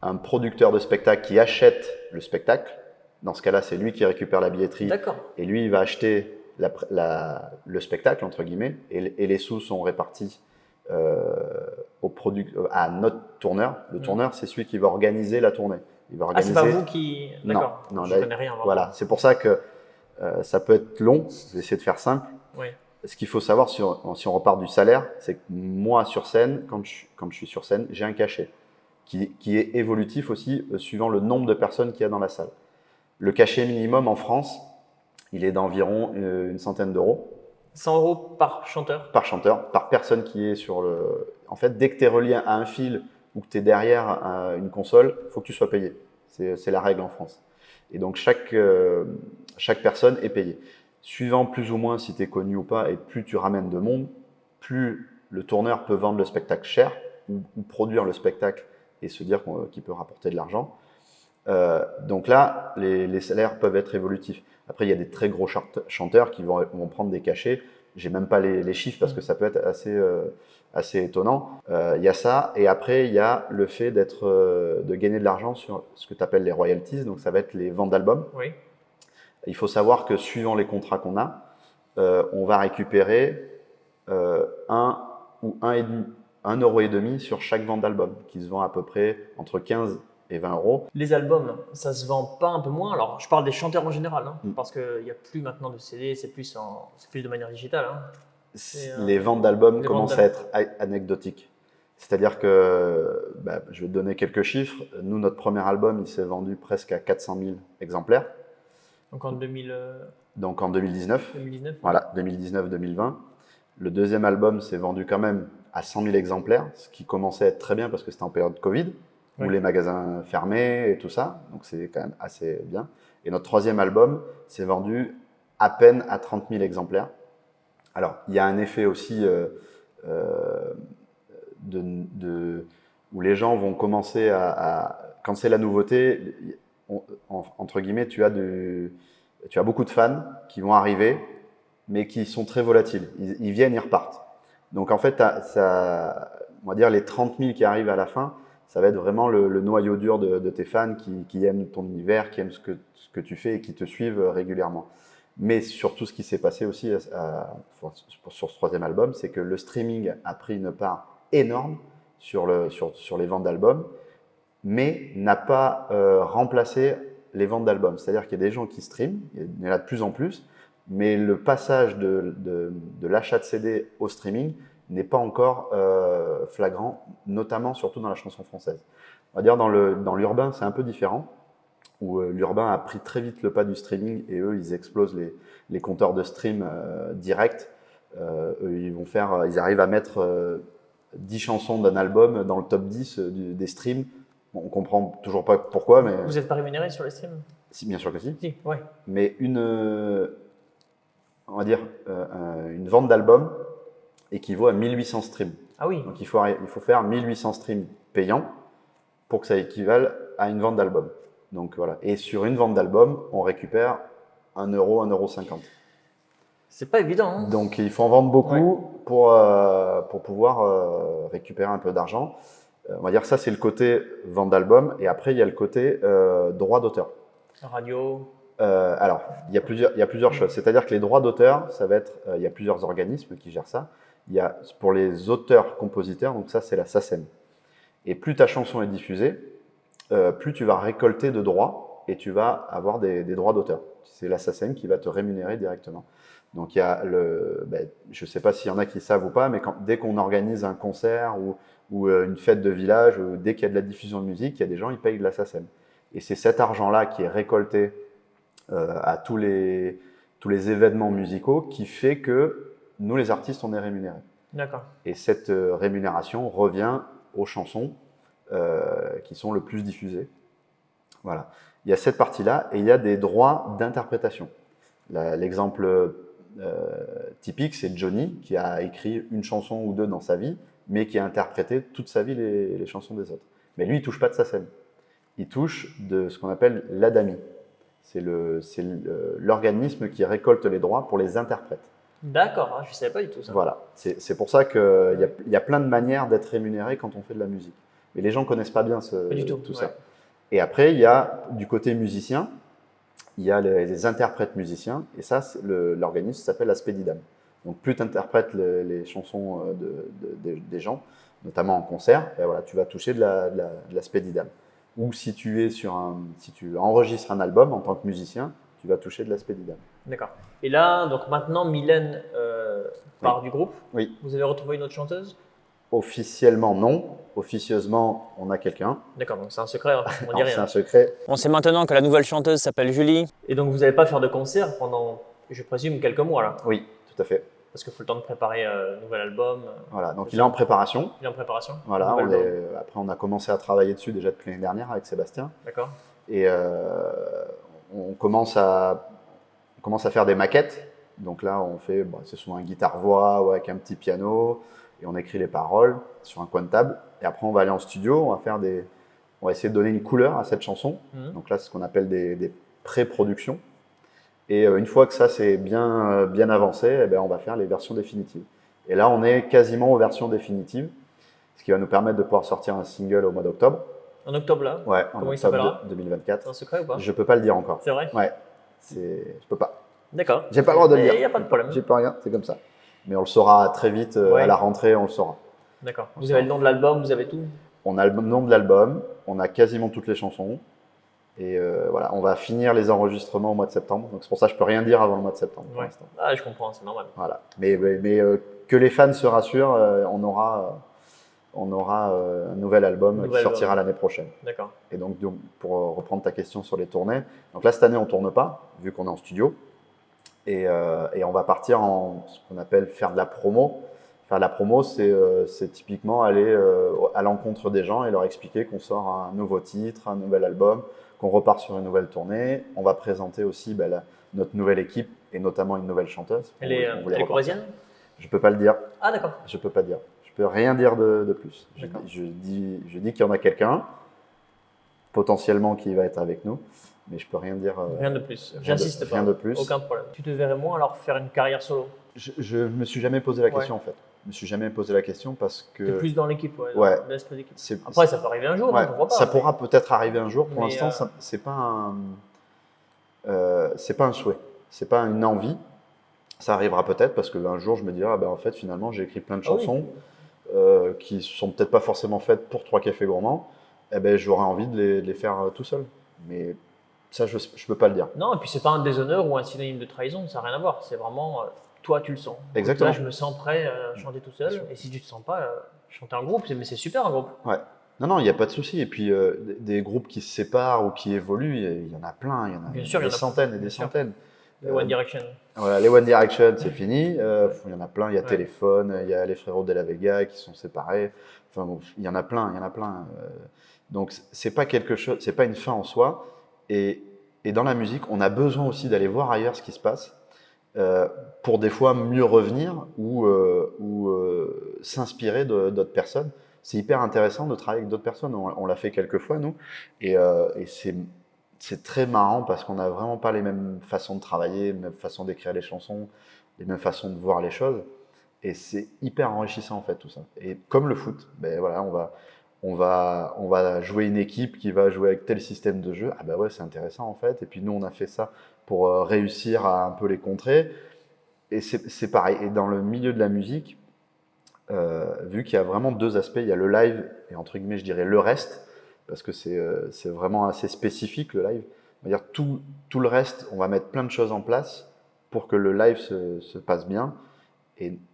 un producteur de spectacle qui achète le spectacle. Dans ce cas-là, c'est lui qui récupère la billetterie et lui, il va acheter le spectacle, entre guillemets, et les sous sont répartis à notre tourneur. Le tourneur, c'est celui qui va organiser la tournée. Il va organiser… c'est pas vous qui… D'accord, non, je ne connais rien. Voilà, c'est pour ça que ça peut être long. Je vais essayer de faire simple. Oui. Ce qu'il faut savoir, si on repart du salaire, c'est que moi, sur scène, quand je suis sur scène, j'ai un cachet qui est évolutif aussi suivant le nombre de personnes qu'il y a dans la salle. Le cachet minimum en France, il est d'environ une centaine d'euros. 100 euros par chanteur? Par chanteur, par personne qui est sur le… En fait, dès que tu es relié à un fil ou que tu es derrière une console, il faut que tu sois payé. C'est la règle en France. Et donc, chaque personne est payée. Suivant plus ou moins si tu es connu ou pas, et plus tu ramènes de monde, plus le tourneur peut vendre le spectacle cher ou produire le spectacle et se dire qu'il peut rapporter de l'argent. Donc là, les salaires peuvent être évolutifs. Après, il y a des très gros chanteurs qui vont prendre des cachets. J'ai même pas les chiffres parce que ça peut être assez étonnant. Il y a ça, et après il y a le fait de gagner de l'argent sur ce que tu appelles les royalties. Donc ça va être les ventes d'albums. Oui. Il faut savoir que suivant les contrats qu'on a, on va récupérer 1,5 € sur chaque vente d'album, qui se vend à peu près entre 15 et 20 euros. Les albums, ça se vend pas un peu moins? Alors, je parle des chanteurs en général, parce qu'il n'y a plus maintenant de CD, c'est plus de manière digitale. Les ventes d'albums commencent à être anecdotiques. C'est-à-dire que, je vais te donner quelques chiffres. Nous, notre premier album, il s'est vendu presque à 400 000 exemplaires. Donc en 2019. 2019. Voilà, 2019-2020. Le deuxième album s'est vendu quand même à 100 000 exemplaires, ce qui commençait à être très bien parce que c'était en période Covid, où les magasins fermaient et tout ça. Donc c'est quand même assez bien. Et notre troisième album s'est vendu à peine à 30 000 exemplaires. Alors, il y a un effet aussi où les gens vont commencer quand c'est la nouveauté, entre guillemets, tu as beaucoup de fans qui vont arriver, mais qui sont très volatiles. Ils viennent, ils repartent. Donc en fait, on va dire les 30 000 qui arrivent à la fin, ça va être vraiment le noyau dur de tes fans qui aiment ton univers, qui aiment ce que tu fais et qui te suivent régulièrement. Mais surtout, ce qui s'est passé aussi sur ce troisième album, c'est que le streaming a pris une part énorme sur les ventes d'albums, mais n'a pas remplacé les ventes d'albums. C'est-à-dire qu'il y a des gens qui streament, il y en a de plus en plus, mais le passage de l'achat de CD au streaming n'est pas encore flagrant, notamment surtout dans la chanson française. On va dire dans l'urbain, c'est un peu différent, où l'urbain a pris très vite le pas du streaming et eux, ils explosent les compteurs de stream direct. Eux, ils arrivent à mettre 10 chansons d'un album dans le top 10 des streams. Bon, on comprend toujours pas pourquoi, mais Vous n'êtes pas rémunéré sur les streams? si, bien sûr que si. Si, ouais. Mais on va dire, une vente d'album équivaut à 1800 streams. Ah oui. Donc il faut faire 1800 streams payants pour que ça équivale à une vente d'album. Donc voilà. Et sur une vente d'album, on récupère 1 euro, 1,50 €. C'est pas évident. Hein. Donc il faut en vendre beaucoup pour pouvoir récupérer un peu d'argent. On va dire que ça, c'est le côté vente d'album. Et après, il y a le côté droit d'auteur. Radio. Alors, il y a plusieurs choses. C'est-à-dire que les droits d'auteur, ça va être, il y a plusieurs organismes qui gèrent ça. Il y a pour les auteurs-compositeurs, donc ça, c'est la SACEM. Et plus ta chanson est diffusée, plus tu vas récolter de droits et tu vas avoir des droits d'auteur. C'est la SACEM qui va te rémunérer directement. Donc, il y a je ne sais pas s'il y en a qui savent ou pas, mais dès qu'on organise un concert ou une fête de village, ou dès qu'il y a de la diffusion de musique, il y a des gens, ils payent de la SACEM. Et c'est cet argent-là qui est récolté à tous les événements musicaux qui fait que nous, les artistes, on est rémunérés. D'accord. Et cette rémunération revient aux chansons qui sont le plus diffusées. Voilà. Il y a cette partie-là et il y a des droits d'interprétation. L'exemple typique, c'est Johnny qui a écrit une chanson ou deux dans sa vie, mais qui a interprété toute sa vie les chansons des autres. Mais lui, il ne touche pas de SACEM. Il touche de ce qu'on appelle l'ADAMI. C'est l'organisme qui récolte les droits pour les interprètes. D'accord, je ne savais pas du tout ça. Voilà, c'est pour ça qu'il y a plein de manières d'être rémunéré quand on fait de la musique. Mais les gens ne connaissent pas bien tout ça. Et après, il y a du côté musicien, il y a les interprètes musiciens, et ça, l'organisme s'appelle Aspedidam. Donc plus tu interprètes les chansons des gens, notamment en concert, ben voilà, tu vas toucher de l'Aspedidam. Ou si tu enregistres un album en tant que musicien, tu vas toucher de l'Aspedidam. D'accord. Et là, donc maintenant, Mylène part du groupe. Oui. Vous avez retrouvé une autre chanteuse? Officiellement, non. Officieusement, on a quelqu'un. D'accord, donc c'est un secret, on dit rien. C'est un secret. On sait maintenant que la nouvelle chanteuse s'appelle Julie. Et donc vous n'allez pas faire de concert pendant, je présume, quelques mois là? Oui, tout à fait. Parce qu'il faut le temps de préparer un nouvel album. Voilà, donc il est en préparation. Il est en préparation. Voilà, après on a commencé à travailler dessus déjà depuis l'année dernière avec Sébastien. D'accord. Et on commence à faire des maquettes. Donc là, on fait, c'est souvent un guitare-voix ou avec un petit piano. Et on écrit les paroles sur un coin de table. Et après, on va aller en studio, on va essayer de donner une couleur à cette chanson. Donc là, c'est ce qu'on appelle des pré-productions. Et une fois que ça c'est bien avancé, eh bien, on va faire les versions définitives. Et là, on est quasiment aux versions définitives, ce qui va nous permettre de pouvoir sortir un single au mois d'octobre. En octobre là? Ouais, en Comment il octobre s'appellera? 2024. C'est un secret ou pas? Je peux pas le dire encore. C'est vrai? Ouais, je peux pas. D'accord. J'ai pas le droit de le dire. Il n'y a pas de problème. J'ai pas rien, c'est comme ça. Mais on le saura très vite à la rentrée, on le saura. D'accord. Vous avez le nom de l'album, vous avez tout? On a le nom de l'album, on a quasiment toutes les chansons. Et voilà, on va finir les enregistrements au mois de septembre. Donc c'est pour ça que je peux rien dire avant le mois de septembre pour l'instant. Ah, je comprends, c'est normal. Voilà. Mais que les fans se rassurent, on aura un nouvel album qui sortira l'année prochaine. D'accord. Et donc pour reprendre ta question sur les tournées, donc là cette année on tourne pas vu qu'on est en studio et on va partir en ce qu'on appelle faire de la promo. Faire de la promo, c'est typiquement aller à l'encontre des gens et leur expliquer qu'on sort un nouveau titre, un nouvel album, qu'on repart sur une nouvelle tournée. On va présenter aussi notre nouvelle équipe et notamment une nouvelle chanteuse. Elle est corrézienne? Je peux pas le dire. Ah d'accord. Je peux pas dire. Je peux rien dire de plus. Je dis qu'il y en a quelqu'un potentiellement qui va être avec nous, mais je peux rien dire. Rien de plus. J'insiste pas. Rien de plus. Aucun problème. Tu te verrais moins alors faire une carrière solo? Je me suis jamais posé la question en fait. Je me suis jamais posé la question parce que. T'es plus dans l'équipe, ouais. L'esprit d'équipe. Après, ça peut arriver un jour, ouais, pourquoi pas. Ça pourra peut-être arriver un jour. Pour l'instant, c'est pas un souhait, c'est pas une envie. Ça arrivera peut-être parce qu'un jour, je me dirai, en fait, finalement, j'ai écrit plein de chansons qui sont peut-être pas forcément faites pour 3 cafés gourmands. Eh ben, j'aurais envie de les faire tout seul. Mais ça, je peux pas le dire. Non, et puis c'est pas un déshonneur ou un synonyme de trahison, ça n'a rien à voir. C'est vraiment toi tu le sens. Exactement. Là, je me sens prêt à chanter tout seul. Et si tu te sens pas, chanter en groupe, mais c'est super un groupe. Ouais. Non, il n'y a pas de souci. Et puis, des groupes qui se séparent ou qui évoluent, il y en a plein. Il y en a Bien sûr, il y des en a centaines et plein, des bien sûr. centaines. Les One Direction. Voilà, les One Direction, c'est fini. Il y en a plein. Il y a Ouais. Téléphone, il y a les frérots de la Vega qui sont séparés. Enfin, bon, il y en a plein, il y en a plein. Donc, c'est pas quelque chose, c'est pas une fin en soi. Et dans la musique, on a besoin aussi d'aller voir ailleurs ce qui se passe pour des fois mieux revenir ou s'inspirer d'autres personnes. C'est hyper intéressant de travailler avec d'autres personnes. On l'a fait quelques fois, nous. Et c'est très marrant parce qu'on n'a vraiment pas les mêmes façons de travailler, les mêmes façons d'écrire les chansons, les mêmes façons de voir les choses. Et c'est hyper enrichissant, en fait, tout ça. Et comme le foot, ben voilà, on va jouer une équipe qui va jouer avec tel système de jeu. Ah bah ouais, c'est intéressant, en fait. Et puis nous, on a fait ça pour réussir à un peu les contrer. Et c'est pareil. Et dans le milieu de la musique, vu qu'il y a vraiment deux aspects, il y a le live et entre guillemets, je dirais le reste, parce que c'est vraiment assez spécifique le live. On va dire tout le reste, on va mettre plein de choses en place pour que le live se passe bien.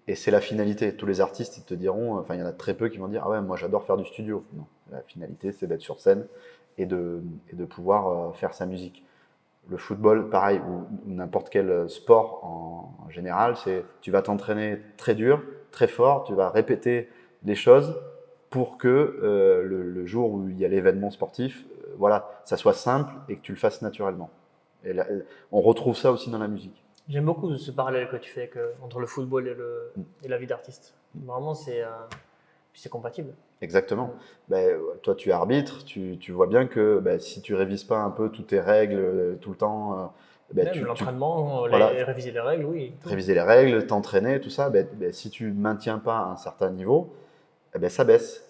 Et c'est la finalité. Tous les artistes, ils te diront, enfin, il y en a très peu qui vont dire, ah ouais, moi j'adore faire du studio. Non, la finalité, c'est d'être sur scène et de pouvoir faire sa musique. Le football, pareil, ou n'importe quel sport en général, c'est tu vas t'entraîner très dur, très fort, tu vas répéter des choses pour que le jour où il y a l'événement sportif, voilà, ça soit simple et que tu le fasses naturellement. Et là, on retrouve ça aussi dans la musique. J'aime beaucoup ce parallèle que tu fais entre le football et la vie d'artiste. Vraiment, c'est compatible. Exactement. Ben, toi, tu es arbitre, tu vois bien que ben, si tu révises pas un peu toutes tes règles tout le temps, ben, Même l'entraînement, voilà. réviser les règles, oui. Réviser les règles, t'entraîner, tout ça, si tu maintiens pas un certain niveau, ça baisse,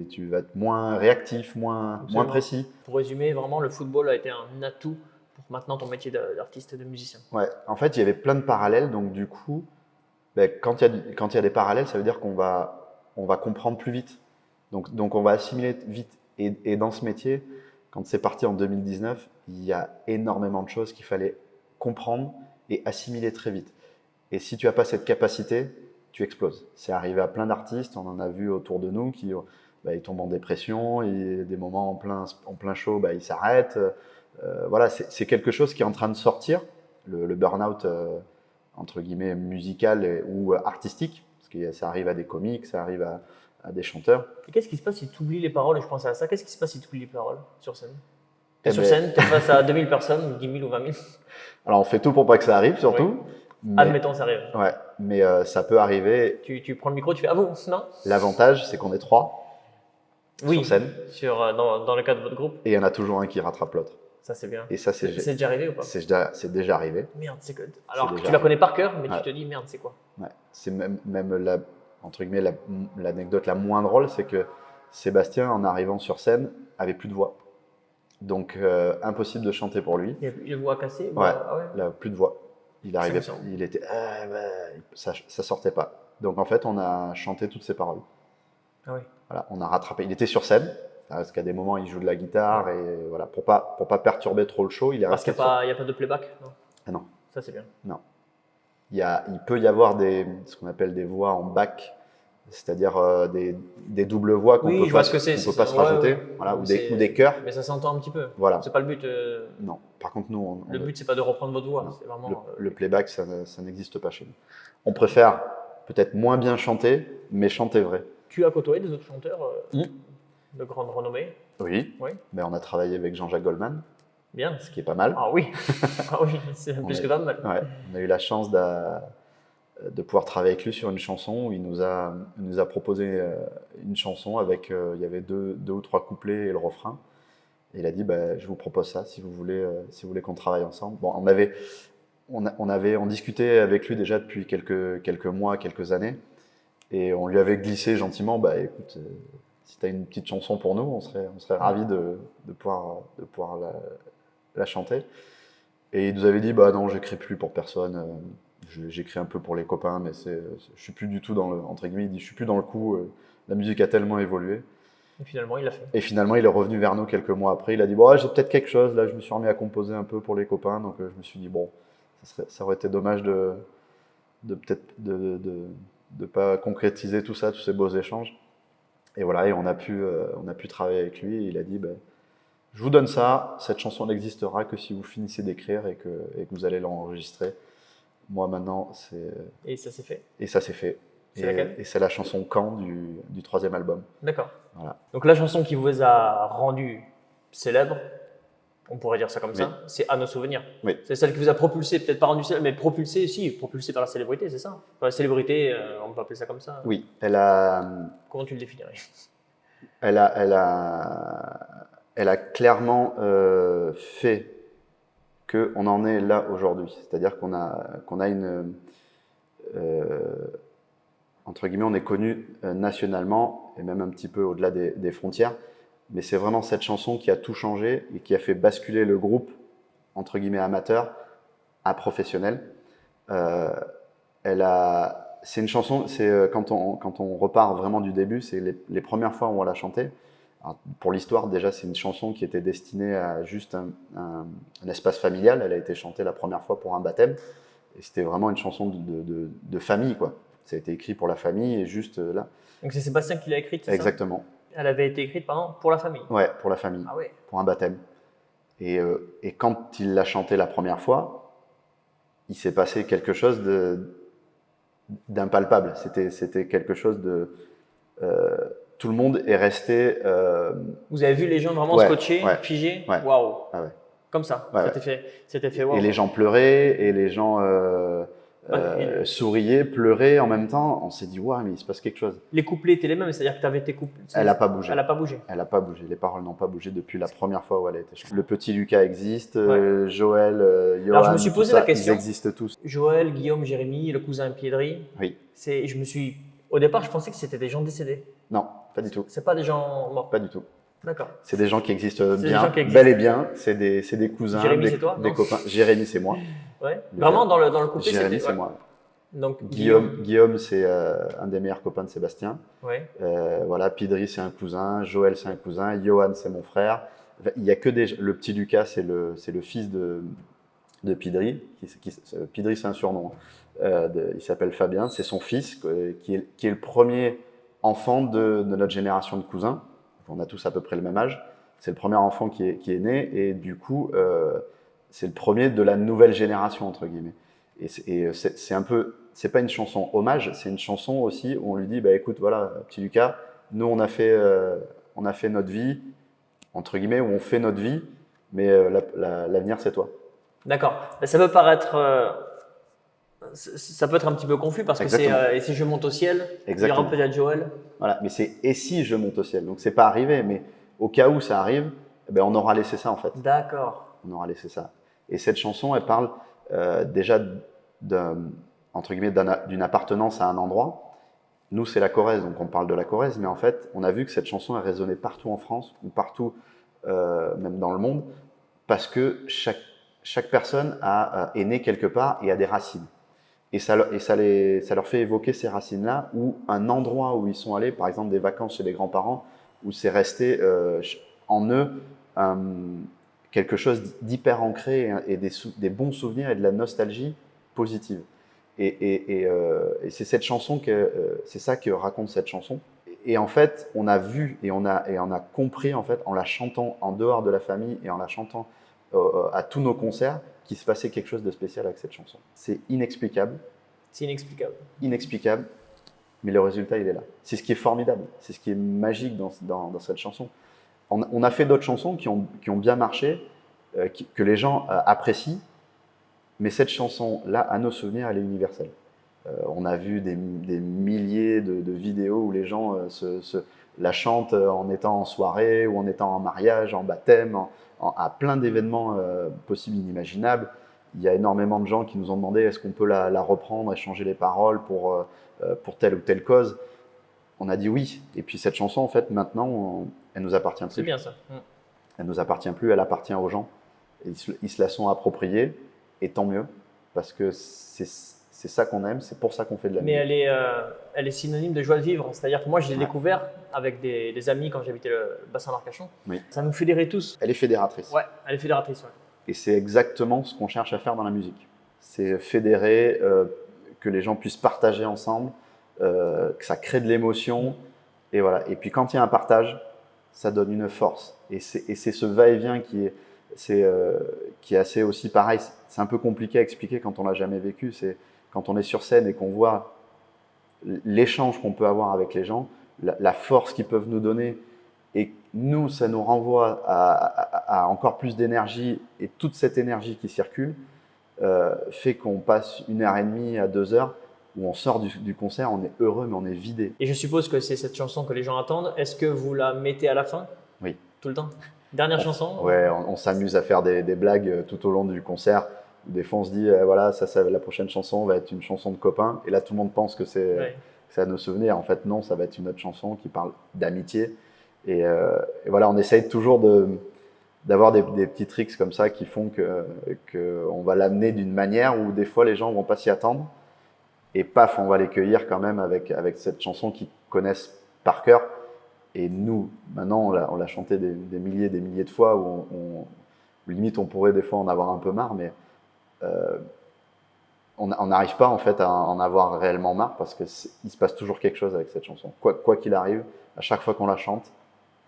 tu vas être moins réactif, moins précis. Pour résumer, vraiment, le football a été un atout pour maintenant ton métier d'artiste et de musicien. Ouais, en fait, il y avait plein de parallèles, donc du coup, quand il y a des parallèles, ça veut dire qu'on va comprendre plus vite. Donc on va assimiler vite. Et dans ce métier, quand c'est parti en 2019, il y a énormément de choses qu'il fallait comprendre et assimiler très vite. Et si tu n'as pas cette capacité, tu exploses. C'est arrivé à plein d'artistes, on en a vu autour de nous qui ils tombent en dépression, et des moments en plein show, ils s'arrêtent. Voilà, c'est quelque chose qui est en train de sortir, le burn-out entre guillemets musical ou artistique, parce que ça arrive à des comiques, ça arrive à des chanteurs. Et qu'est-ce qui se passe si tu oublies les paroles? Et je pensais à ça. Qu'est-ce qui se passe si tu oublies les paroles sur scène? T'es sur scène, t'es face à 2000 personnes, 10 000 ou 20 000. Alors on fait tout pour pas que ça arrive, surtout. Oui. Mais, admettons, ça arrive. Ouais, mais ça peut arriver. Tu prends le micro, tu fais « Ah vous, non ?» L'avantage, c'est qu'on est 3 sur scène. Dans le cas de votre groupe. Et il y en a toujours un qui rattrape l'autre. Ça, c'est bien. Et ça, c'est déjà arrivé ou pas? C'est déjà arrivé. Merde, alors que tu la connais par cœur, mais ouais. tu te dis « Merde, c'est quoi ?» Ouais. C'est même entre guillemets, l'anecdote la moins drôle, c'est que Sébastien, en arrivant sur scène, avait plus de voix. Donc, impossible de chanter pour lui. Il y a une voix cassée? Ouais, ah ouais. Il a plus de voix. Il arrivait, il était, ça sortait pas. Donc en fait, on a chanté toutes ses paroles. Ah oui. Voilà, on a rattrapé. Il était sur scène, parce qu'à des moments, il joue de la guitare et voilà, pour pas perturber trop le show, il est parce resté. Parce qu'il n'y a pas de playback, non? Ah non. Ça c'est bien. Non. Il peut y avoir ce qu'on appelle des voix en back, c'est-à-dire des doubles voix qu'on peut pas se rajouter, voilà, ou des chœurs. Mais ça s'entend un petit peu. Voilà. C'est pas le but. Non. Par contre, nous, le but c'est pas de reprendre votre voix. C'est vraiment, le playback, ça n'existe pas chez nous. On préfère peut-être moins bien chanter, mais chanter vrai. Tu as côtoyé des autres chanteurs de grande renommée? Oui. Mais on a travaillé avec Jean-Jacques Goldman. Bien. Ce qui est pas mal. Ah oui, c'est plus que pas mal. Ouais, on a eu la chance de pouvoir travailler avec lui sur une chanson où il nous a proposé une chanson avec, il y avait deux ou trois couplets et le refrain. Et il a dit, je vous propose ça si vous voulez qu'on travaille ensemble. Bon, on discutait avec lui déjà depuis quelques mois, quelques années. Et on lui avait glissé gentiment, écoute, si tu as une petite chanson pour nous, on serait ravis de pouvoir la chanter. Et il nous avait dit, non, j'écris plus pour personne, j'écris un peu pour les copains, mais je suis plus du tout entre guillemets, il dit, je suis plus dans le coup, la musique a tellement évolué. Et finalement, il l'a fait. Et finalement, il est revenu vers nous quelques mois après, il a dit, j'ai peut-être quelque chose, là, je me suis remis à composer un peu pour les copains, donc je me suis dit, ça aurait été dommage de peut-être de pas concrétiser tout ça, tous ces beaux échanges. Et voilà, et on a pu travailler avec lui. Et il a dit, je vous donne ça. Cette chanson n'existera que si vous finissez d'écrire et que vous allez l'enregistrer. Moi maintenant, Et ça s'est fait. et ça s'est fait. C'est laquelle? Et c'est la chanson Quand du 3e album. D'accord. Voilà. Donc la chanson qui vous a rendu célèbre, on pourrait dire ça comme Oui. ça, c'est À nos souvenirs. Oui. C'est celle qui vous a propulsé, peut-être pas rendu célèbre, mais propulsé, propulsé par la célébrité, c'est ça? Enfin, la célébrité, on peut appeler ça comme ça. Oui, elle a Comment tu le définirais? elle a clairement fait qu'on en est là aujourd'hui. C'est-à-dire qu'on a une entre guillemets, on est connu nationalement et même un petit peu au-delà des frontières. Mais c'est vraiment cette chanson qui a tout changé et qui a fait basculer le groupe, entre guillemets, amateur à professionnel. C'est une chanson, quand on repart vraiment du début, c'est les premières fois où on l'a chantée. Alors, pour l'histoire, déjà, c'est une chanson qui était destinée à juste un espace familial. Elle a été chantée la première fois pour un baptême. Et c'était vraiment une chanson de famille, quoi. Ça a été écrit pour la famille et juste là. Donc c'est Sébastien qui l'a écrite, c'est ça? Exactement. Elle avait été écrite, pardon, pour la famille. Ouais, pour la famille, Ah ouais. pour un baptême. Et quand il l'a chanté la première fois, il s'est passé quelque chose d'impalpable. C'était quelque chose de... tout le monde est resté... Vous avez vu les gens vraiment Ouais, scotchés, ouais, figés? ouais. Waouh. Ah ouais. Comme ça, Ouais, c'était fait waouh. Et les gens pleuraient, et les gens Ouais, souriaient, pleuraient en même temps. On s'est dit, waouh, mais il se passe quelque chose. Les couplets étaient les mêmes, c'est-à-dire que tu avais été couplé. Elle n'a pas bougé. Elle n'a pas bougé. Elle n'a pas bougé. Les paroles n'ont pas bougé depuis la première fois où elle a été chantée. Le petit Lucas existe, Ouais. Joël, Johan, Alors, je me suis posé tout ça, la question. Ils existent tous. Joël, Guillaume, Jérémy, le cousin Piedri. Oui. Au départ, je pensais que c'était des gens décédés. Non, pas du tout. C'est pas des gens morts. Pas du tout. D'accord. C'est des gens qui existent des bien, gens qui existent. bel et bien. C'est des cousins, Jérémy, c'est toi, des non copains. Jérémy, c'est moi. Ouais. Vraiment, dans le couplet, Jérémy, c'était. c'est Ouais. moi. Donc, Guillaume c'est un des meilleurs copains de Sébastien. Ouais. Voilà, Piedri, c'est un cousin. Joël, c'est un cousin. Johan, c'est mon frère. Enfin, il y a que le petit Lucas, c'est le fils de Piedri. Piedri, c'est un surnom. Il s'appelle Fabien. C'est son fils qui est le premier enfant de notre génération de cousins. On a tous à peu près le même âge. C'est le premier enfant qui est né et du coup, c'est le premier de la nouvelle génération, entre guillemets. Et c'est un peu, c'est pas une chanson hommage, c'est une chanson aussi où on lui dit, bah écoute, voilà, petit Lucas, nous on a fait notre vie, entre guillemets, où on fait notre vie, mais l'avenir c'est toi. D'accord. Ça peut paraître. Ça peut être un petit peu confus parce que c'est Exactement. et si je monte au ciel, Exactement. il y aura peut-être Joël. Voilà, mais c'est et si je monte au ciel. Donc c'est pas arrivé, mais au cas où ça arrive, eh ben, on aura laissé ça en fait. D'accord. On aura laissé ça. Et cette chanson, elle parle déjà entre guillemets d'une appartenance à un endroit. Nous, c'est la Corrèze, donc on parle de la Corrèze, mais en fait, on a vu que cette chanson a résonné partout en France ou partout, même dans le monde, parce que chaque personne est née quelque part et a des racines. Et ça leur fait évoquer ces racines-là, ou un endroit où ils sont allés, par exemple des vacances chez les grands-parents, où c'est resté en eux quelque chose d'hyper ancré et des bons souvenirs et de la nostalgie positive. Et c'est cette chanson c'est ça que raconte cette chanson. Et en fait, on a vu et on a compris en fait en la chantant en dehors de la famille et en la chantant à tous nos concerts qu'il se passait quelque chose de spécial avec cette chanson. C'est inexplicable. C'est inexplicable. Inexplicable, mais le résultat il est là. C'est ce qui est formidable, c'est ce qui est magique dans cette chanson. On a fait d'autres chansons qui ont bien marché, que les gens apprécient. Mais cette chanson-là, à nos souvenirs, elle est universelle. On a vu des milliers de vidéos où les gens la chantent en étant en soirée ou en étant en mariage, en baptême, à plein d'événements possibles, inimaginables. Il y a énormément de gens qui nous ont demandé est-ce qu'on peut la reprendre et changer les paroles pour telle ou telle cause. On a dit oui. Et puis cette chanson, en fait, maintenant, elle nous appartient plus. C'est bien ça. Elle nous appartient plus, elle appartient aux gens. Et ils se la sont appropriés. Et tant mieux, parce que c'est ça qu'on aime, c'est pour ça qu'on fait de la musique. Mais elle est synonyme de joie de vivre. C'est-à-dire que moi, je l'ai découvert avec des amis quand j'habitais le bassin d'Arcachon. Oui. Ça nous fédérait tous. Elle est fédératrice. Ouais, elle est fédératrice. Ouais. Et c'est exactement ce qu'on cherche à faire dans la musique. C'est fédérer, que les gens puissent partager ensemble, que ça crée de l'émotion. Et voilà. Et puis quand il y a un partage, ça donne une force. Et c'est ce va-et-vient qui est assez aussi pareil. C'est un peu compliqué à expliquer quand on l'a jamais vécu. C'est quand on est sur scène et qu'on voit l'échange qu'on peut avoir avec les gens, la force qu'ils peuvent nous donner. Et nous, ça nous renvoie à encore plus d'énergie. Et toute cette énergie qui circule fait qu'on passe 1h30 à 2 heures où on sort du concert, on est heureux, mais on est vidé. Et je suppose que c'est cette chanson que les gens attendent. Est-ce que vous la mettez à la fin? Oui. Tout le temps? Dernière chanson? Ouais, on s'amuse à faire des blagues tout au long du concert. Des fois, on se dit, voilà, la prochaine chanson va être une chanson de copains. Et là, tout le monde pense que c'est à nos souvenirs. En fait, non, ça va être une autre chanson qui parle d'amitié. Et voilà, on essaye toujours d'avoir des petits tricks comme ça qui font qu'on va l'amener d'une manière où des fois, les gens vont pas s'y attendre. Et paf, on va les cueillir quand même avec cette chanson qu'ils connaissent par cœur. Et nous, maintenant, on l'a chanté des milliers de fois où limite, on pourrait des fois en avoir un peu marre, mais on n'arrive pas en fait à en avoir réellement marre parce qu'il se passe toujours quelque chose avec cette chanson. Quoi qu'il arrive, à chaque fois qu'on la chante,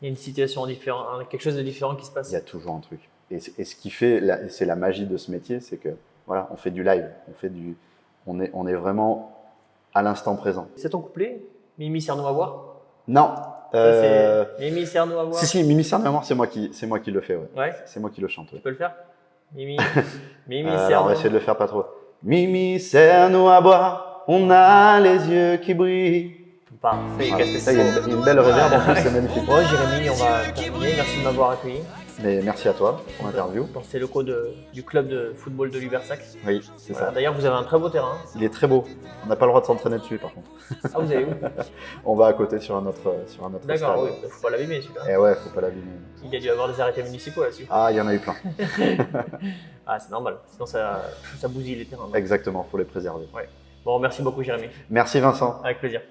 il y a une situation différente, quelque chose de différent qui se passe. Il y a toujours un truc. Et ce qui fait, c'est la magie de ce métier, c'est que voilà, on fait du live, on est vraiment à l'instant présent. C'est ton couplet, Mimi Serre-nous à boire? Non. Mimi Serre-nous à boire? Si, Mimi Serre-nous à boire, c'est moi qui le fais. Ouais. C'est moi qui le chante. Ouais. Tu peux le faire? Mimi on va essayer de le faire pas trop. Mimi Serre-nous à boire, on a les yeux qui brillent. Parfait. Voilà. Il y a une belle réverb en plus, c'est magnifique. Bon, Jérémy, on va terminer. Merci de m'avoir accueilli. Mais merci à toi pour l'interview. Dans ces locaux du club de football de Lubersac. Oui, c'est ça. D'ailleurs, vous avez un très beau terrain. Il est très beau. On n'a pas le droit de s'entraîner dessus par contre. Ah, vous allez où? On va à côté sur un autre D'accord, stade. oui. Faut pas l'abîmer celui-là. Eh ouais, faut pas l'abîmer. Il y a dû avoir des arrêtés municipaux là-dessus. Ah, il y en a eu plein. Ah, c'est normal. Sinon, ça bousille les terrains. Exactement, faut les préserver. Ouais. Bon, merci beaucoup, Jérémy. Merci Vincent. Avec plaisir.